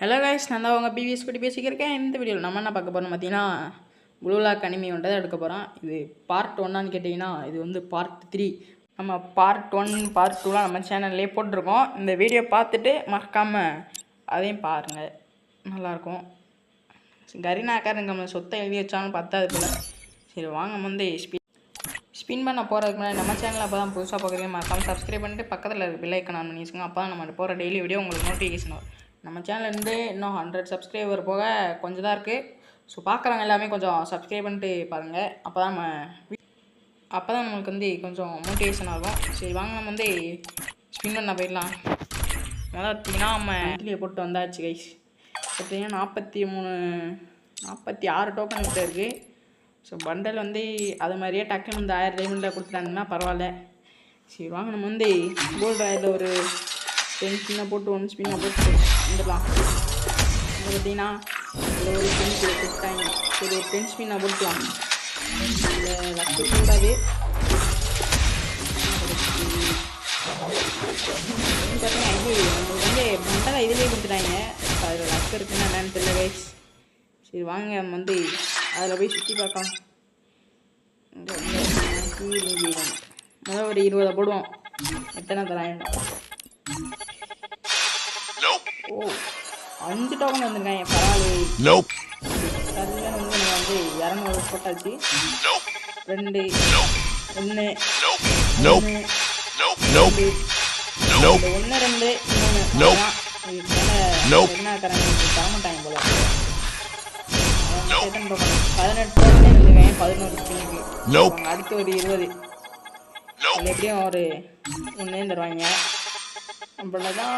Hello guys, நான் தான் உங்கள் பிவிஎஸ் பற்றி பேசிக்கிறேன். இந்த வீடியோவில் நம்ம என்ன பார்க்க போகிறோம் பார்த்தீங்கன்னா, ப்ளூ லாக் அனிமி ஒன்றை எடுக்க போகிறோம். இது பார்ட் 1 கேட்டிங்கன்னா இது வந்து பார்ட் 3. நம்ம பார்ட் 1 பார்ட் 2லாம் நம்ம சேனல்லே போட்டிருக்கோம். இந்த வீடியோ பார்த்துட்டு மறக்காமல் அதையும் பாருங்கள், நல்லாயிருக்கும். கரீனாக்காரங்க நம்ம சொத்தை எழுதி வச்சாலும் பத்தாது போல். சரி வாங்க வந்து ஸ்பின் பண்ண போகிறதுக்கு முன்னாடி நம்ம சேனலில் அப்போ தான் புதுசாக பார்க்குறீங்க, மறக்காமல் சப்ஸ்கிரைப் பண்ணிட்டு பக்கத்தில் இருக்க பெல் ஐக்கான் ஆன் பண்ணி வச்சுக்கோங்க. அப்போ தான் நம்ம போகிற டெய்லி வீடியோ உங்களுக்கு நோட்டிஃபிகேஷன் வரும். நம்ம சேனல்லேருந்து இன்னும் 100 சப்ஸ்கிரைபர் போக கொஞ்சம் தான் இருக்குது. ஸோ பார்க்குறவங்க எல்லாமே கொஞ்சம் சப்ஸ்கிரைப் பண்ணிட்டு பாருங்கள். அப்போ தான் நம்மளுக்கு வந்து கொஞ்சம் மோட்டிவேஷன் ஆகும். சரி வாங்க நம்ம வந்து ஸ்பின் பண்ண போயிடலாம். முதல்ல பார்த்திங்கன்னா நம்ம இட்லியை போட்டு வந்தாச்சு கைஸ். பார்த்திங்கன்னா 46 டோக்கன் கிட்ட இருக்குது. ஸோ பண்டல் வந்து அது மாதிரியே டக்குன்னு வந்து 1000 டைமண்டில் கொடுத்துட்டாங்கன்னா பரவாயில்ல. சரி வாங்க நம்ம வந்து கோல்டு ராயில் ஒரு 10 ஸ்பின்னை போட்டு 1 ஸ்பின்னை போட்டு வந்துடலாம். பார்த்தீங்கன்னா இதில் ஒரு ஸ்பின் கொடுத்தாங்க. சரி ஒரு 10 ஸ்பின்னை போட்டுக்கலாம். இதில் லக்கு கூடாது. பார்த்தீங்கன்னா இது நம்மளுக்கு வந்து பண்டலை இதிலே கொடுத்துட்டாங்க. அதில் லக்கு இருக்குன்னு என்னன்னு தெரியல கைஸ். சரி வாங்க வந்து அதில் போய் சுற்றி பார்க்கலாம். முதல்ல ஒரு 20 போடுவோம். எத்தனை தராங்க? ஓ 5 டோக்கன் வந்துருக்காங்க, பரவாயில்ல. அதில் வந்து நம்ம வந்து 200 போட்டாச்சு. 2 1 1 2 3 என்ன தரமாட்டாங்க போல. 18 டோக்கன் இருந்துருக்காங்க 11 ஸ்பின்னுக்கு. அடுத்து ஒரு 20 அதில் எப்படியும் ஒரு 1 தருவாங்க. அவ்வளோதான்.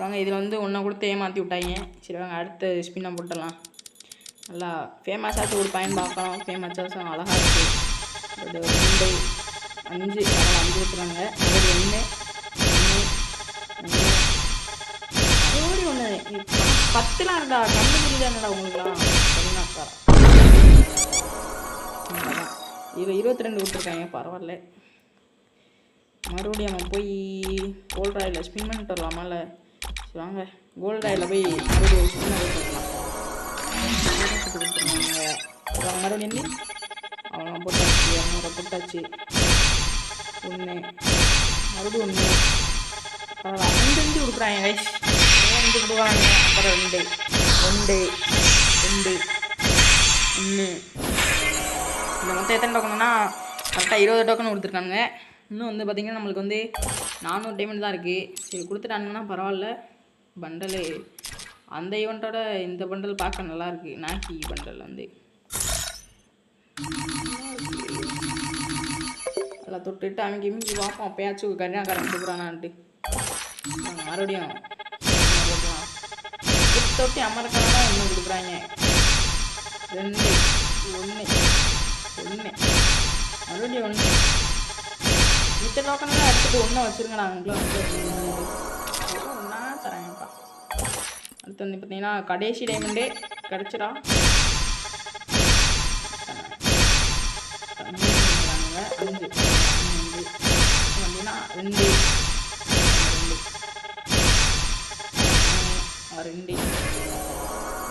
வாங்க இதில் வந்து ஒன்றை கொடுத்து ஏமாற்றி விட்டாங்க. சரி வாங்க அடுத்த ஸ்பின்னை போட்டுடலாம். நல்லா ஃபேமஸாச்சும் ஒரு பயன் பார்க்கலாம். ஃபேமஸாச்சும் அழகாக இருக்குது. ஒரு 2 5 5 கொடுத்துருவாங்க. 1 10லாம் இருந்தா கண்ணு புரியுதானடா உங்களுக்குலாம். சரினாக்காரா இதில் 22 கொடுத்துருக்காங்க, பரவாயில்ல. மறுபடியும் நம்ம போய் கோல்ட் ராயில் ஸ்பின் பண்ணிட்டு வரலாமால்ல. சரி வாங்க கோல்ட் ராயில் போய் மறுபடியும் ஸ்பின் பண்ணலாம். கொடுத்துருவாங்க மறுபடியும் அவங்க போட்டாச்சு. 200 போட்டாச்சு. 1 மறுபடியும் 1 பரவாயில்ல. 5 கொடுக்குறாங்க கைஸ். 5 கொடுக்குறாங்க. அப்புறம் 2 1 இந்த மொத்தம் எத்தனை டோக்கன்னா கரெக்டாக 20 டோக்கன் கொடுத்துருக்காங்க. இன்னும் வந்து பார்த்திங்கன்னா நம்மளுக்கு வந்து 400 டைமண்ட் தான் இருக்குது. சரி கொடுத்துட்டாங்கன்னா பரவாயில்ல. பண்டலு அந்த ஈவெண்ட்டோட இந்த பண்டல் பார்க்க நல்லாயிருக்கு. நாக்கி பண்டல் வந்து அதில் தொட்டுட்டு அமைக்கி பார்ப்போம். அப்போயாச்சும் கரினாக்காரன் கொடுக்குறானான்ட்டு. மறுபடியும் தொட்டி அமரக்காரன் 1 கொடுக்குறாங்க. 2 1 மறுபடியும் 1 மித்த டோக்கன்லாம் எடுத்துகிட்டு 1 வச்சுருங்க. நான் உங்களும் ஒன்றா தரேன்ப்பா. அடுத்து வந்து பார்த்தீங்கன்னா கடைசி டைமண்டே கிடச்சிடா. 5 பார்த்தீங்கன்னா 2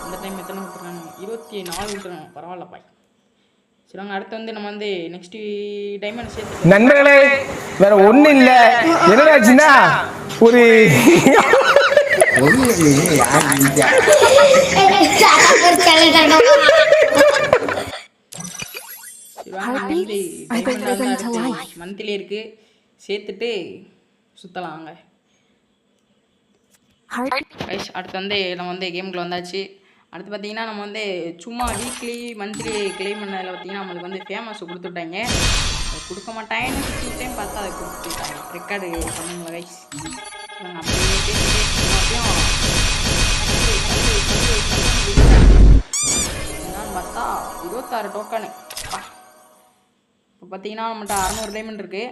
இந்த டைம் எத்தனை கொடுத்துருக்காங்க? 24 கொடுத்துருக்காங்க, பரவாயில்லப்பா. சரி வாங்க அடுத்து வந்து நம்ம வந்து நெக்ஸ்ட் டைமண்ட் சேர்த்து நண்பர்களே வேற ஒன்றும் இல்லை. என்னடாச்சுன்னா ஒரு மந்த்லி இருக்கு, சேர்த்துட்டு சுற்றலாம் வாங்க. அடுத்து வந்து நம்ம வந்து கேமுக்குள்ள வந்தாச்சு. அடுத்து பார்த்தீங்கன்னா நம்ம வந்து சும்மா வீக்லி மந்த்லி கிளைம் பண்ணதில் பார்த்தீங்கன்னா நம்மளுக்கு வந்து ஃபேமஸ் கொடுத்துட்டாங்க. அது கொடுக்க மாட்டாங்கன்னு சுற்றிட்டையும் பார்த்தா அதை கொடுத்துட்டாங்க. ரெக்கார்டு பண்ணுங்களா கைஸ். அப்படியே என்னன்னு பார்த்தா 26 டோக்கனு. இப்போ பார்த்தீங்கன்னா நம்மகிட்ட 600 டைமண்ட் இருக்குது.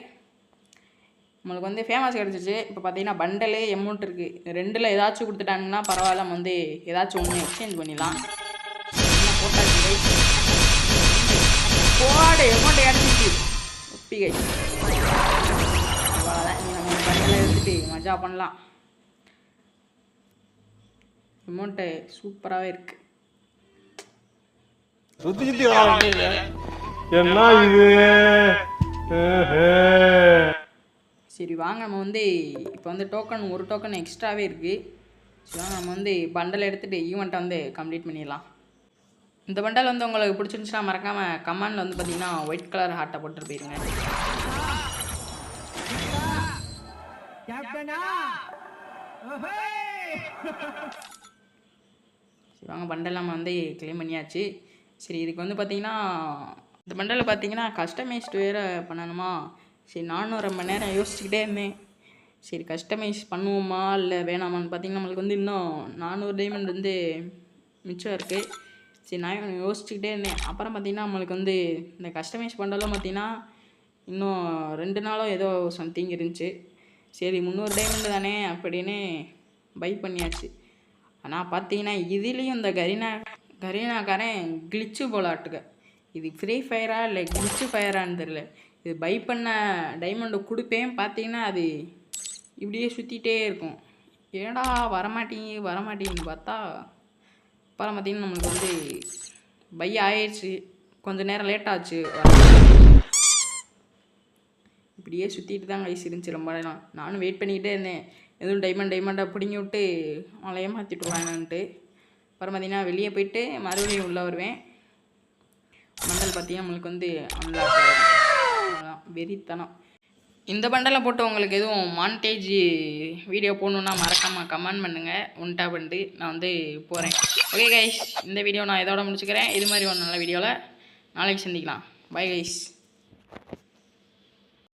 நம்மளுக்கு வந்து ஃபேமஸ் கிடச்சிச்சு. இப்போ பார்த்தீங்கன்னா பண்டலு எமௌண்ட் இருக்குது. 2ல் ஏதாச்சும் கொடுத்துட்டாங்கன்னா பரவாயில்ல. நம்ம வந்து ஏதாச்சும் 1 எக்ஸ்சேஞ்ச் பண்ணிடலாம். போட்டாச்சு போடு எமௌண்ட் கிடச்சிச்சு. ஒப்பி கை அவ்வளோதான். மஜா பண்ணலாம். அமௌண்ட்டு சூப்பராகவே இருக்குது. சுற்றி சுற்றி என்ன இது? சரி வாங்க, நம்ம வந்து இப்போ வந்து டோக்கன் ஒரு டோக்கன் எக்ஸ்ட்ராவே இருக்குது. சரி வாங்க நம்ம வந்து பண்டல் எடுத்துகிட்டு ஈவெண்ட்டை வந்து கம்ப்ளீட் பண்ணிடலாம். இந்த பண்டல் வந்து உங்களுக்கு பிடிச்சிருந்துச்சுன்னா மறக்காமல் கமெண்டில் வந்து பார்த்தீங்கன்னா ஒயிட் கலர் ஹார்ட்டை போட்டுட்டு போயிருங்க. சரி வாங்க, பண்டல் நம்ம வந்து கிளைம் பண்ணியாச்சு. சரி இதுக்கு வந்து பார்த்தீங்கன்னா இந்த பண்டலில் பார்த்தீங்கன்னா கஸ்டமைஸ்டு வேறு பண்ணணுமா? சரி நானும் ரொம்ப நேரம் யோசிச்சுக்கிட்டே இருந்தேன். சரி கஸ்டமைஸ் பண்ணுவோமா இல்லை வேணாமான்னு பார்த்தீங்கன்னா நம்மளுக்கு வந்து இன்னும் 400 டைமண்ட் வந்து மிச்சம் இருக்குது. சரி நான் யோசிச்சுக்கிட்டே இருந்தேன். அப்புறம் பார்த்தீங்கன்னா நம்மளுக்கு வந்து இந்த கஸ்டமைஸ் பண்டலும் பார்த்தீங்கன்னா இன்னும் 2 நாளோ ஏதோ சம்திங் இருந்துச்சு. சரி 300 டைமண்ட் தானே அப்படின்னு பை பண்ணியாச்சு. ஆனால் பார்த்தீங்கன்னா இதுலேயும் இந்த கரீனாக்காரன் கிளிச்சு போலாட்டுக்க. இது ஃப்ரீ ஃபயரா இல்லை கிளிச்சு ஃபயரான்னு தெரில. இது பை பண்ண டைமண்டை கொடுப்பேன், பார்த்தீங்கன்னா அது இப்படியே சுற்றிட்டே இருக்கும். ஏடா வரமாட்டேங்குன்னு பார்த்தா அப்புறம் பார்த்தீங்கன்னா நம்மளுக்கு வந்து பை ஆயிடுச்சு. கொஞ்சம் நேரம் லேட் ஆச்சு. இப்படியே சுற்றிட்டு தான் கைஸ் இருந்துச்சு ரொம்ப நேரம். நானும் வெயிட் பண்ணிக்கிட்டே இருந்தேன், எதுவும் டைமண்டாக பிடிங்கி விட்டு அவளை ஏமாற்றிட்டுருவாங்கன்ட்டு. அப்புறம் பார்த்தீங்கன்னா வெளியே போயிட்டு மறுபடியும் உள்ளே வருவேன். பண்டல் பார்த்தீங்கன்னா நம்மளுக்கு வந்து அவ்வளோதான் வெறித்தனம். இந்த பண்டலை போட்டு உங்களுக்கு எதுவும் மான்டேஜ் வீடியோ போடணுன்னா மறக்காமல் கமெண்ட் பண்ணுங்கள். உண்டா பண்ணிட்டு நான் வந்து போகிறேன். ஓகே கைஸ், இந்த வீடியோ நான் இதோட முடிச்சுக்கிறேன். இது மாதிரி ஒரு நல்ல வீடியோவில் நாளைக்கு சந்திக்கலாம். Bye guys.